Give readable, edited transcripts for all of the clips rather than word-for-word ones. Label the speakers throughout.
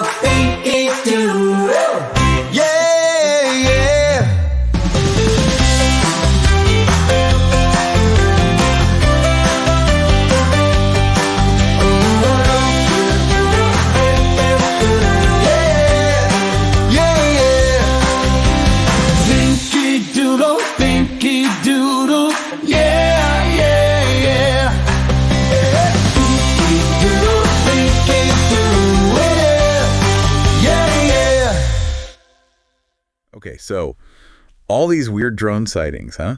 Speaker 1: doodle, thinky doodle.
Speaker 2: Yeah, yeah.
Speaker 1: Thinky doodle, yeah, yeah, yeah. Thinky doodle, yeah, yeah.
Speaker 2: Okay, so all these weird drone sightings, huh?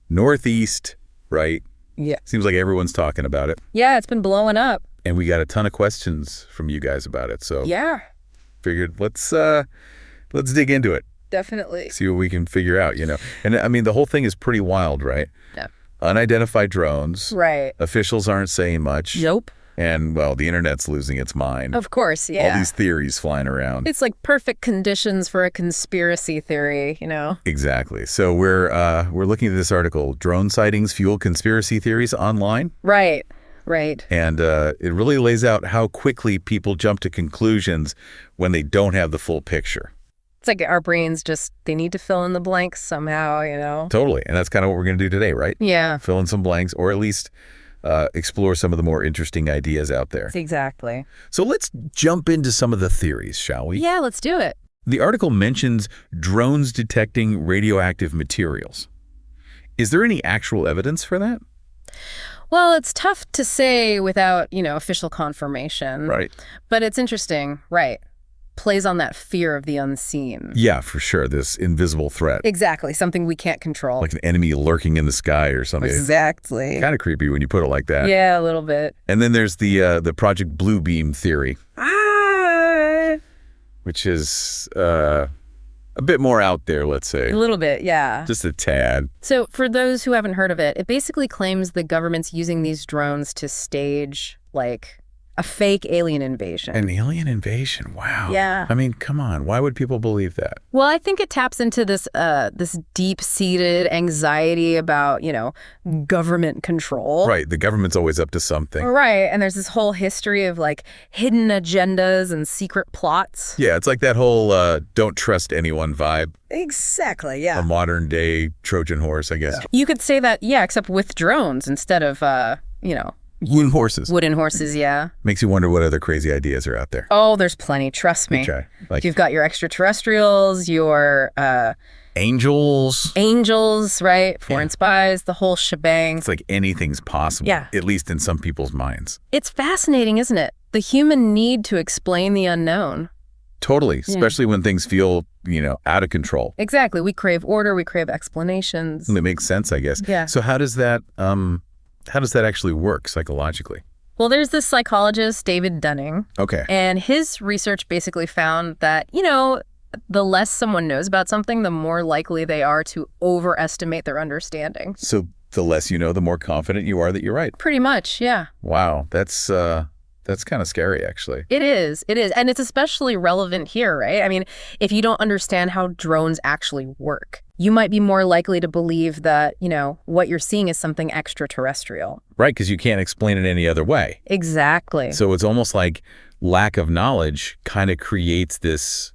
Speaker 2: Northeast, right?
Speaker 3: Yeah.
Speaker 2: Seems like everyone's talking about it.
Speaker 3: Yeah, it's been blowing up.
Speaker 2: And we got a ton of questions from you guys about it. So
Speaker 3: Yeah,
Speaker 2: figured let's dig into it.
Speaker 3: definitely.
Speaker 2: See what we can figure out, And I mean, the whole thing is pretty wild, right?
Speaker 3: Yeah.
Speaker 2: Unidentified drones.
Speaker 3: Right.
Speaker 2: Officials aren't saying much.
Speaker 3: Nope.
Speaker 2: And, well, the internet's losing its mind.
Speaker 3: Of course, yeah.
Speaker 2: All these theories flying around.
Speaker 3: It's like perfect conditions for a conspiracy theory,
Speaker 2: Exactly. So we're looking at this article, Drone Sightings Fuel Conspiracy Theories Online.
Speaker 3: Right, right.
Speaker 2: And it really lays out how quickly people jump to conclusions when they don't have the full picture.
Speaker 3: It's like our brains they need to fill in the blanks somehow,
Speaker 2: Totally. And that's kind of what we're going to do today, right?
Speaker 3: Yeah.
Speaker 2: Fill in some blanks, or at least explore some of the more interesting ideas out there.
Speaker 3: Exactly.
Speaker 2: So let's jump into some of the theories, shall we?
Speaker 3: Yeah, let's do it.
Speaker 2: The article mentions drones detecting radioactive materials. Is there any actual evidence for that?
Speaker 3: Well, it's tough to say without, official confirmation.
Speaker 2: Right.
Speaker 3: But it's interesting, right? Plays on that fear of the unseen.
Speaker 2: Yeah, for sure. This invisible threat.
Speaker 3: Exactly. Something we can't control.
Speaker 2: Like an enemy lurking in the sky or something.
Speaker 3: Exactly.
Speaker 2: Kind of creepy when you put it like that.
Speaker 3: Yeah, a little bit.
Speaker 2: And then there's the Project Bluebeam theory,
Speaker 3: Ah!
Speaker 2: which is a bit more out there, let's say.
Speaker 3: A little bit, yeah.
Speaker 2: Just a tad.
Speaker 3: So for those who haven't heard of it, it basically claims the government's using these drones to stage, a fake alien invasion.
Speaker 2: An alien invasion, wow.
Speaker 3: Yeah.
Speaker 2: I mean, come on. Why would people believe that?
Speaker 3: Well, I think it taps into this deep-seated anxiety about, government control.
Speaker 2: Right. The government's always up to something.
Speaker 3: Right. And there's this whole history of hidden agendas and secret plots.
Speaker 2: Yeah, it's like that whole don't trust anyone vibe.
Speaker 3: Exactly, yeah.
Speaker 2: A modern day Trojan horse, I guess.
Speaker 3: You could say that, yeah, except with drones instead of,
Speaker 2: Wooden horses.
Speaker 3: wooden horses, yeah.
Speaker 2: Makes you wonder what other crazy ideas are out there.
Speaker 3: Oh, there's plenty, trust me.
Speaker 2: Okay. Like
Speaker 3: You've got your extraterrestrials, your
Speaker 2: angels.
Speaker 3: angels, right? Foreign spies, the whole shebang.
Speaker 2: It's like anything's possible.
Speaker 3: Yeah.
Speaker 2: At least in some people's minds.
Speaker 3: It's fascinating, isn't it? The human need to explain the unknown.
Speaker 2: Totally. Especially when things feel, out of control.
Speaker 3: Exactly. We crave order. We crave explanations.
Speaker 2: It makes sense, I guess.
Speaker 3: Yeah.
Speaker 2: So how does that actually work psychologically?
Speaker 3: Well, there's this psychologist, David Dunning,
Speaker 2: Okay.
Speaker 3: and his research basically found that, the less someone knows about something, the more likely they are to overestimate their understanding.
Speaker 2: So the less you know, the more confident you are that you're right.
Speaker 3: Pretty much, yeah.
Speaker 2: Wow. That's kind of scary, actually.
Speaker 3: It is. And it's especially relevant here, right? I mean, if you don't understand how drones actually work, you might be more likely to believe that, what you're seeing is something extraterrestrial.
Speaker 2: Right, because you can't explain it any other way.
Speaker 3: Exactly.
Speaker 2: So it's almost like lack of knowledge kind of creates this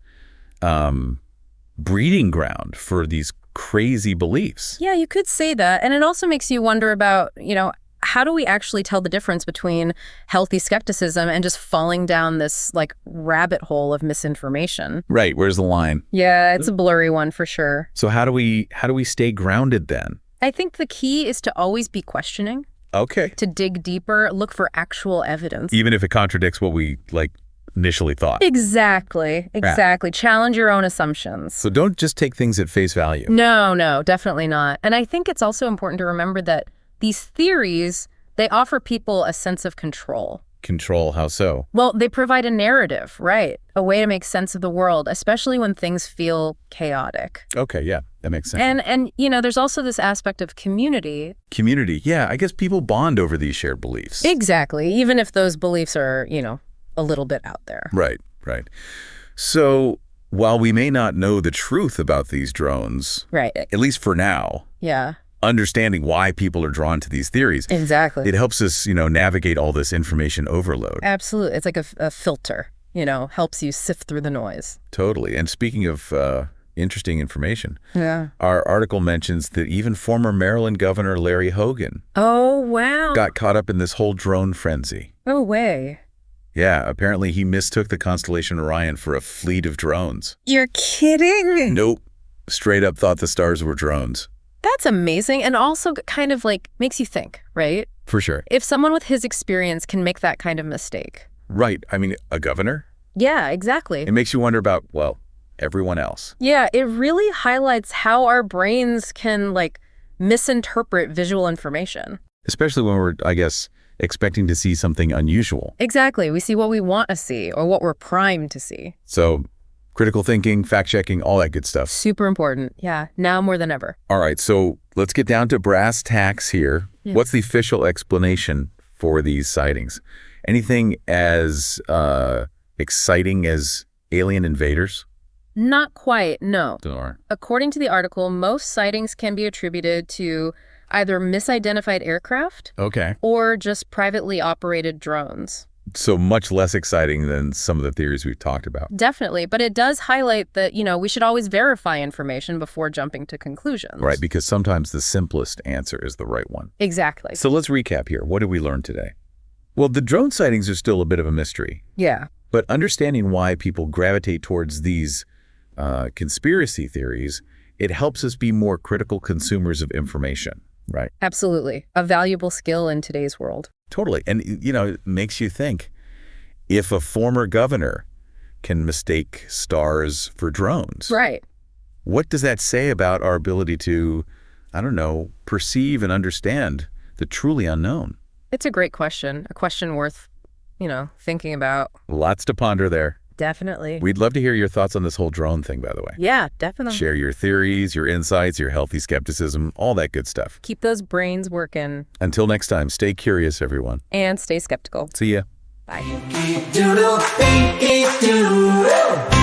Speaker 2: breeding ground for these crazy beliefs.
Speaker 3: Yeah, you could say that. And it also makes you wonder about, how do we actually tell the difference between healthy skepticism and just falling down this rabbit hole of misinformation?
Speaker 2: Right. Where's the line?
Speaker 3: Yeah, it's a blurry one for sure.
Speaker 2: So how do we stay grounded then?
Speaker 3: I think the key is to always be questioning,
Speaker 2: Okay.
Speaker 3: to dig deeper, look for actual evidence.
Speaker 2: Even if it contradicts what we initially thought.
Speaker 3: Exactly. Challenge your own assumptions.
Speaker 2: So don't just take things at face value.
Speaker 3: No, definitely not. And I think it's also important to remember that these theories, they offer people a sense of control.
Speaker 2: Control, how so?
Speaker 3: Well, they provide a narrative, right? A way to make sense of the world, especially when things feel chaotic.
Speaker 2: Okay, yeah, that makes sense.
Speaker 3: And there's also this aspect of community.
Speaker 2: Community, yeah, I guess people bond over these shared beliefs.
Speaker 3: Exactly, even if those beliefs are, a little bit out there.
Speaker 2: Right. So while we may not know the truth about these drones,
Speaker 3: Right.
Speaker 2: at least for now,
Speaker 3: Yeah.
Speaker 2: understanding why people are drawn to these theories,
Speaker 3: Exactly.
Speaker 2: it helps us, navigate all this information overload.
Speaker 3: Absolutely. It's like a filter. helps you sift through the noise.
Speaker 2: Totally. And speaking of interesting information,
Speaker 3: Yeah.
Speaker 2: our article mentions that even former Maryland Governor Larry Hogan
Speaker 3: Oh, wow.
Speaker 2: got caught up in this whole drone frenzy.
Speaker 3: No way.
Speaker 2: Yeah, apparently he mistook the constellation Orion for a fleet of drones.
Speaker 3: You're kidding.
Speaker 2: Nope. Straight up thought the stars were drones.
Speaker 3: That's amazing, and also kind of like makes you think, right?
Speaker 2: For sure.
Speaker 3: If someone with his experience can make that kind of mistake.
Speaker 2: Right. I mean, a governor?
Speaker 3: Yeah, exactly.
Speaker 2: It makes you wonder about, well, everyone else.
Speaker 3: Yeah, it really highlights how our brains can misinterpret visual information.
Speaker 2: Especially when we're, I guess, expecting to see something unusual.
Speaker 3: Exactly. We see what we want to see or what we're primed to see.
Speaker 2: So critical thinking, fact-checking, all that good stuff.
Speaker 3: Super important. Yeah, now more than ever.
Speaker 2: All right, so let's get down to brass tacks here.
Speaker 3: Yeah.
Speaker 2: What's the official explanation for these sightings? Anything as exciting as alien invaders?
Speaker 3: Not quite, no.
Speaker 2: Or
Speaker 3: According to the article, most sightings can be attributed to either misidentified aircraft
Speaker 2: okay.
Speaker 3: or just privately operated drones.
Speaker 2: So much less exciting than some of the theories we've talked about.
Speaker 3: Definitely, but it does highlight that, we should always verify information before jumping to conclusions.
Speaker 2: Right, because sometimes the simplest answer is the right one.
Speaker 3: Exactly.
Speaker 2: So let's recap here. What did we learn today? Well, the drone sightings are still a bit of a mystery,
Speaker 3: Yeah.
Speaker 2: but understanding why people gravitate towards these conspiracy theories, it helps us be more critical consumers of information, right?
Speaker 3: Absolutely. A valuable skill in today's world.
Speaker 2: Totally. And, it makes you think, if a former governor can mistake stars for drones,
Speaker 3: Right.
Speaker 2: what does that say about our ability to, I don't know, perceive and understand the truly unknown?
Speaker 3: It's a great question. A question worth, thinking about.
Speaker 2: Lots to ponder there.
Speaker 3: Definitely.
Speaker 2: We'd love to hear your thoughts on this whole drone thing, by the way.
Speaker 3: Yeah, definitely.
Speaker 2: Share your theories, your insights, your healthy skepticism, all that good stuff.
Speaker 3: Keep those brains working
Speaker 2: Until next time, stay curious, everyone.
Speaker 3: and stay skeptical.
Speaker 2: See ya.
Speaker 3: Bye.
Speaker 1: Doodle, think, doodle.